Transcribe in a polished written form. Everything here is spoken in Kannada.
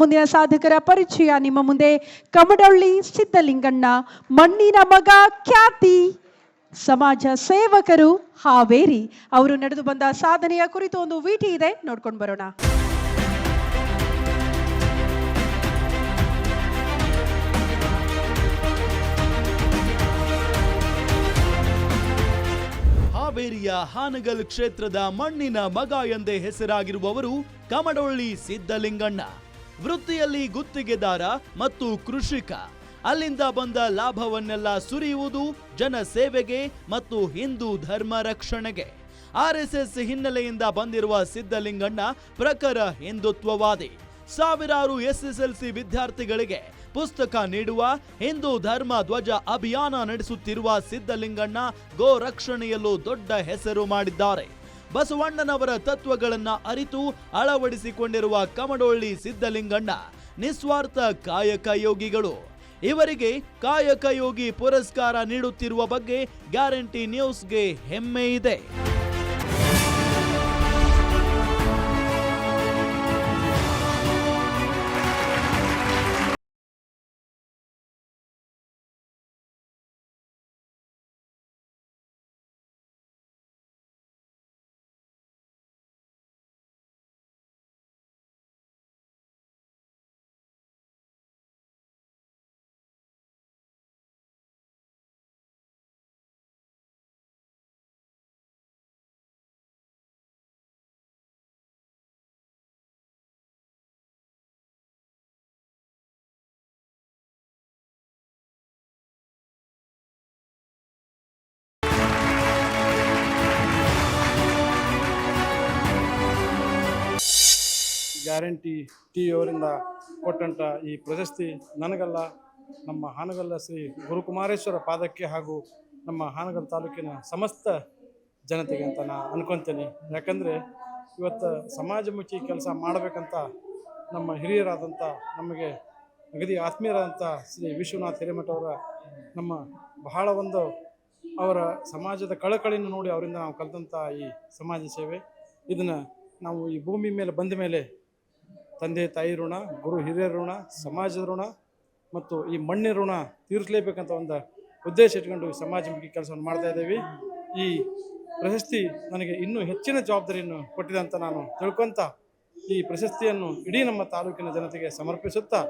ಮುಂದಿನ ಸಾಧಕರ ಪರಿಚಯ. ನಿಮ್ಮ ಮುಂದೆ ಕಮಡೊಳ್ಳಿ ಸಿದ್ದಲಿಂಗಣ್ಣ, ಮಣ್ಣಿನ ಮಗ ಖ್ಯಾತಿ, ಸಮಾಜ ಸೇವಕರು, ಹಾವೇರಿ. ಅವರು ನಡೆದು ಬಂದ ಸಾಧನೆಯ ಕುರಿತು ಒಂದು ವಿಟಿ ಇದೆ, ನೋಡ್ಕೊಂಡು ಬರೋಣ. ಹಾವೇರಿಯ ಹಾನಗಲ್ ಕ್ಷೇತ್ರದ ಮಣ್ಣಿನ ಮಗ ಎಂದೇ ಹೆಸರಾಗಿರುವವರು ಕಮಡೊಳ್ಳಿ ಸಿದ್ದಲಿಂಗಣ್ಣ. ವೃತ್ತಿಯಲ್ಲಿ ಗುತ್ತಿಗೆದಾರ ಮತ್ತು ಕೃಷಿಕ. ಅಲ್ಲಿಂದ ಬಂದ ಲಾಭವನ್ನೆಲ್ಲ ಸುರಿಯುವುದು ಜನ ಸೇವೆಗೆ ಮತ್ತು ಹಿಂದೂ ಧರ್ಮ ರಕ್ಷಣೆಗೆ. ಆರ್ಎಸ್ಎಸ್ ಹಿನ್ನೆಲೆಯಿಂದ ಬಂದಿರುವ ಸಿದ್ದಲಿಂಗಣ್ಣ ಪ್ರಖರ ಹಿಂದುತ್ವವಾದಿ. ಸಾವಿರಾರು ಎಸ್ಎಸ್ಎಲ್ಸಿ ವಿದ್ಯಾರ್ಥಿಗಳಿಗೆ ಪುಸ್ತಕ ನೀಡುವ, ಹಿಂದೂ ಧರ್ಮ ಧ್ವಜ ಅಭಿಯಾನ ನಡೆಸುತ್ತಿರುವ ಸಿದ್ದಲಿಂಗಣ್ಣ ಗೋ ರಕ್ಷಣೆಯಲ್ಲೂ ದೊಡ್ಡ ಹೆಸರು ಮಾಡಿದ್ದಾರೆ. ಬಸವಣ್ಣನವರ ತತ್ವಗಳನ್ನ ಅರಿತು ಅಳವಡಿಸಿಕೊಂಡಿರುವ ಕಮಡೊಳ್ಳಿ ಸಿದ್ದಲಿಂಗಣ್ಣ ನಿಸ್ವಾರ್ಥ ಕಾಯಕ ಯೋಗಿಗಳು. ಇವರಿಗೆ ಕಾಯಕ ಯೋಗಿ ಪುರಸ್ಕಾರ ನೀಡುತ್ತಿರುವ ಬಗ್ಗೆ ಗ್ಯಾರಂಟಿ ನ್ಯೂಸ್ಗೆ ಹೆಮ್ಮೆ ಇದೆ. ಗ್ಯಾರಂಟಿ ಟಿವಿಯವರಿಂದ ಕೊಟ್ಟಂಥ ಈ ಪ್ರಶಸ್ತಿ ನನಗಲ್ಲ, ನಮ್ಮ ಹಾನಗಲ್ಲ ಶ್ರೀ ಗುರುಕುಮಾರೇಶ್ವರ ಪಾದಕ್ಕೆ ಹಾಗೂ ನಮ್ಮ ಹಾನಗಲ್ ತಾಲೂಕಿನ ಸಮಸ್ತ ಜನತೆಗೆ ಅಂತ ನಾನು ಅನ್ಕೊತೀನಿ. ಯಾಕಂದರೆ ಇವತ್ತು ಸಮಾಜಮುಖಿ ಕೆಲಸ ಮಾಡಬೇಕಂತ ನಮ್ಮ ಹಿರಿಯರಾದಂಥ, ನಮಗೆ ಅಗದಿ ಆತ್ಮೀಯರಾದಂಥ ಶ್ರೀ ವಿಶ್ವನಾಥ್ ಹಿರೇಮಠ ಅವರ ನಮ್ಮ ಬಹಳ ಒಂದು ಅವರ ಸಮಾಜದ ಕಳಕಳಿಯನ್ನು ನೋಡಿ ಅವರಿಂದ ನಾವು ಕಲಿತಂಥ ಈ ಸಮಾಜ ಸೇವೆ, ಇದನ್ನು ನಾವು ಈ ಭೂಮಿ ಮೇಲೆ ಬಂದ ಮೇಲೆ ತಂದೆ ತಾಯಿ ಋಣ, ಗುರು ಹಿರಿಯರ ಋಣ, ಸಮಾಜದ ಋಣ ಮತ್ತು ಈ ಮಣ್ಣಿನ ಋಣ ತೀರಿಸಲೇಬೇಕಂತ ಒಂದು ಉದ್ದೇಶ ಇಟ್ಕೊಂಡು ಸಮಾಜಮುಖಿ ಕೆಲಸವನ್ನು ಮಾಡ್ತಾ ಇದ್ದೇವೆ. ಈ ಪ್ರಶಸ್ತಿ ನನಗೆ ಇನ್ನೂ ಹೆಚ್ಚಿನ ಜವಾಬ್ದಾರಿಯನ್ನು ಕೊಟ್ಟಿದೆ ಅಂತ ನಾನು ತಿಳ್ಕೊತ ಈ ಪ್ರಶಸ್ತಿಯನ್ನು ಇಡೀ ನಮ್ಮ ತಾಲೂಕಿನ ಜನತೆಗೆ ಸಮರ್ಪಿಸುತ್ತಾ